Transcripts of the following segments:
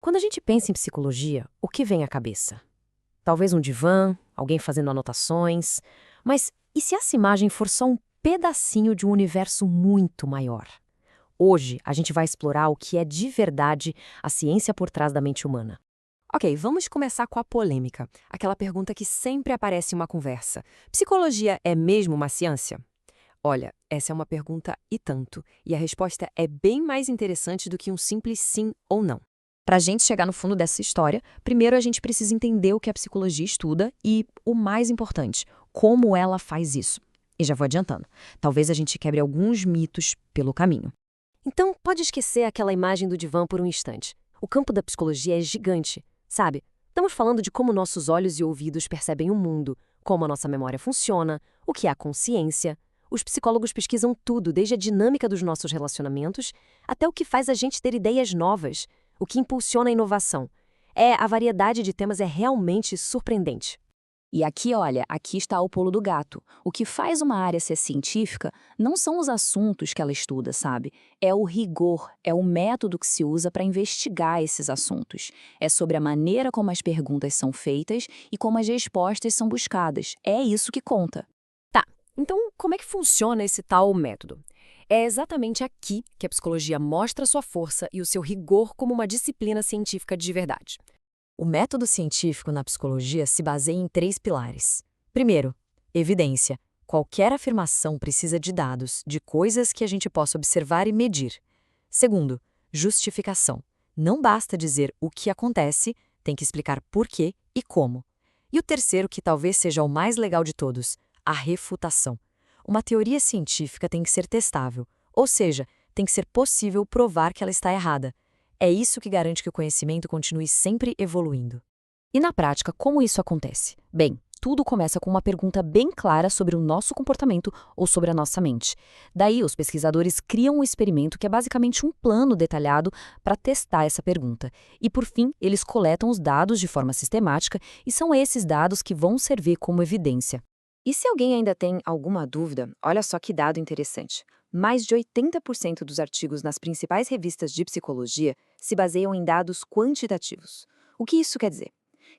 Quando a gente pensa em psicologia, o que vem à cabeça? Talvez um divã, alguém fazendo anotações. Mas e se essa imagem for só um pedacinho de um universo muito maior? Hoje, a gente vai explorar o que é de verdade a ciência por trás da mente humana. Ok, vamos começar com a polêmica. Aquela pergunta que sempre aparece em uma conversa. Psicologia é mesmo uma ciência? Olha, essa é uma pergunta e tanto. E a resposta é bem mais interessante do que um simples sim ou não. Para a gente chegar no fundo dessa história, primeiro a gente precisa entender o que a psicologia estuda e, o mais importante, como ela faz isso. E já vou adiantando. Talvez a gente quebre alguns mitos pelo caminho. Então, pode esquecer aquela imagem do divã por um instante. O campo da psicologia é gigante, sabe? Estamos falando de como nossos olhos e ouvidos percebem o mundo, como a nossa memória funciona, o que é a consciência. Os psicólogos pesquisam tudo, desde a dinâmica dos nossos relacionamentos até o que faz a gente ter ideias novas, o que impulsiona a inovação. A variedade de temas é realmente surpreendente. E aqui, olha, aqui está o pulo do gato. O que faz uma área ser científica não são os assuntos que ela estuda, sabe? É o rigor, é o método que se usa para investigar esses assuntos. É sobre a maneira como as perguntas são feitas e como as respostas são buscadas. É isso que conta. Tá, então como é que funciona esse tal método? É exatamente aqui que a psicologia mostra sua força e o seu rigor como uma disciplina científica de verdade. O método científico na psicologia se baseia em 3 pilares. Primeiro, evidência. Qualquer afirmação precisa de dados, de coisas que a gente possa observar e medir. Segundo, justificação. Não basta dizer o que acontece, tem que explicar por quê e como. E o terceiro, que talvez seja o mais legal de todos, a refutação. Uma teoria científica tem que ser testável, ou seja, tem que ser possível provar que ela está errada. É isso que garante que o conhecimento continue sempre evoluindo. E na prática, como isso acontece? Bem, tudo começa com uma pergunta bem clara sobre o nosso comportamento ou sobre a nossa mente. Daí, os pesquisadores criam um experimento que é basicamente um plano detalhado para testar essa pergunta. E, por fim, eles coletam os dados de forma sistemática e são esses dados que vão servir como evidência. E se alguém ainda tem alguma dúvida, olha só que dado interessante. Mais de 80% dos artigos nas principais revistas de psicologia se baseiam em dados quantitativos. O que isso quer dizer?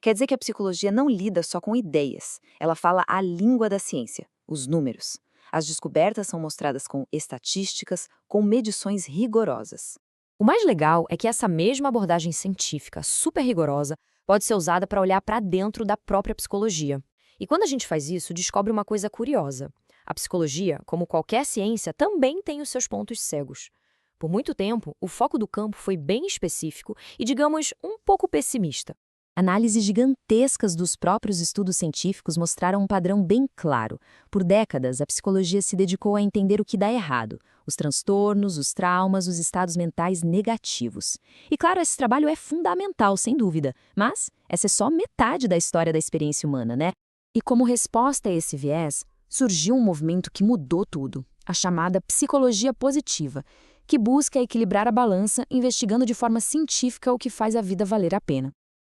Quer dizer que a psicologia não lida só com ideias, ela fala a língua da ciência, os números. As descobertas são mostradas com estatísticas, com medições rigorosas. O mais legal é que essa mesma abordagem científica, super rigorosa, pode ser usada para olhar para dentro da própria psicologia. E quando a gente faz isso, descobre uma coisa curiosa. A psicologia, como qualquer ciência, também tem os seus pontos cegos. Por muito tempo, o foco do campo foi bem específico e, digamos, um pouco pessimista. Análises gigantescas dos próprios estudos científicos mostraram um padrão bem claro. Por décadas, a psicologia se dedicou a entender o que dá errado, os transtornos, os traumas, os estados mentais negativos. E claro, esse trabalho é fundamental, sem dúvida, mas essa é só metade da história da experiência humana, né? E como resposta a esse viés, surgiu um movimento que mudou tudo, a chamada psicologia positiva, que busca equilibrar a balança, investigando de forma científica o que faz a vida valer a pena.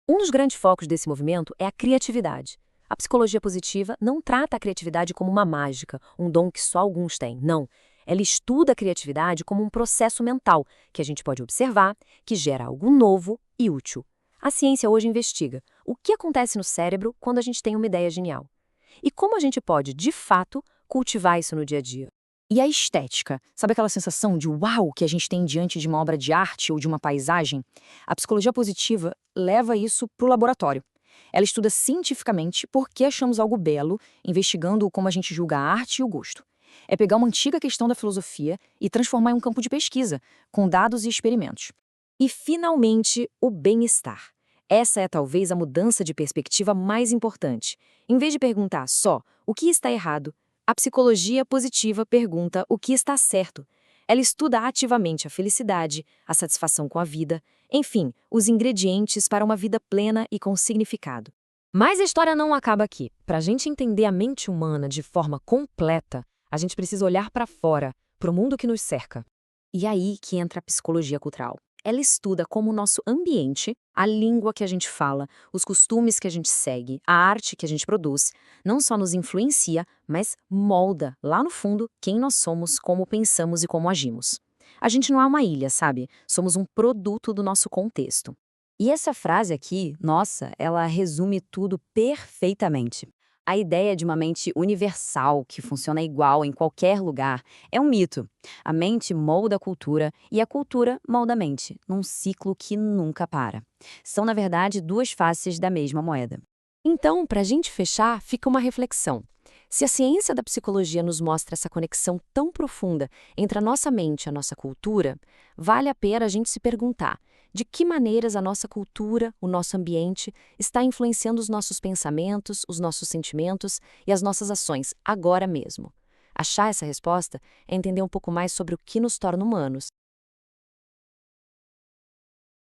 Um dos grandes focos desse movimento é a criatividade. A psicologia positiva não trata a criatividade como uma mágica, um dom que só alguns têm. Não. Ela estuda a criatividade como um processo mental que a gente pode observar, que gera algo novo e útil. A ciência hoje investiga o que acontece no cérebro quando a gente tem uma ideia genial. E como a gente pode, de fato, cultivar isso no dia a dia. E a estética? Sabe aquela sensação de uau que a gente tem diante de uma obra de arte ou de uma paisagem? A psicologia positiva leva isso para o laboratório. Ela estuda cientificamente por que achamos algo belo, investigando como a gente julga a arte e o gosto. É pegar uma antiga questão da filosofia e transformar em um campo de pesquisa, com dados e experimentos. E, finalmente, o bem-estar. Essa é talvez a mudança de perspectiva mais importante. Em vez de perguntar só o que está errado, a psicologia positiva pergunta o que está certo. Ela estuda ativamente a felicidade, a satisfação com a vida, enfim, os ingredientes para uma vida plena e com significado. Mas a história não acaba aqui. Para a gente entender a mente humana de forma completa, a gente precisa olhar para fora, para o mundo que nos cerca. E aí que entra a psicologia cultural. Ela estuda como o nosso ambiente, a língua que a gente fala, os costumes que a gente segue, a arte que a gente produz, não só nos influencia, mas molda, lá no fundo, quem nós somos, como pensamos e como agimos. A gente não é uma ilha, sabe? Somos um produto do nosso contexto. E essa frase aqui, nossa, ela resume tudo perfeitamente. A ideia de uma mente universal que funciona igual em qualquer lugar é um mito. A mente molda a cultura e a cultura molda a mente, num ciclo que nunca para. São, na verdade, duas faces da mesma moeda. Então, para a gente fechar, fica uma reflexão. Se a ciência da psicologia nos mostra essa conexão tão profunda entre a nossa mente e a nossa cultura, vale a pena a gente se perguntar de que maneiras a nossa cultura, o nosso ambiente, está influenciando os nossos pensamentos, os nossos sentimentos e as nossas ações agora mesmo. Achar essa resposta é entender um pouco mais sobre o que nos torna humanos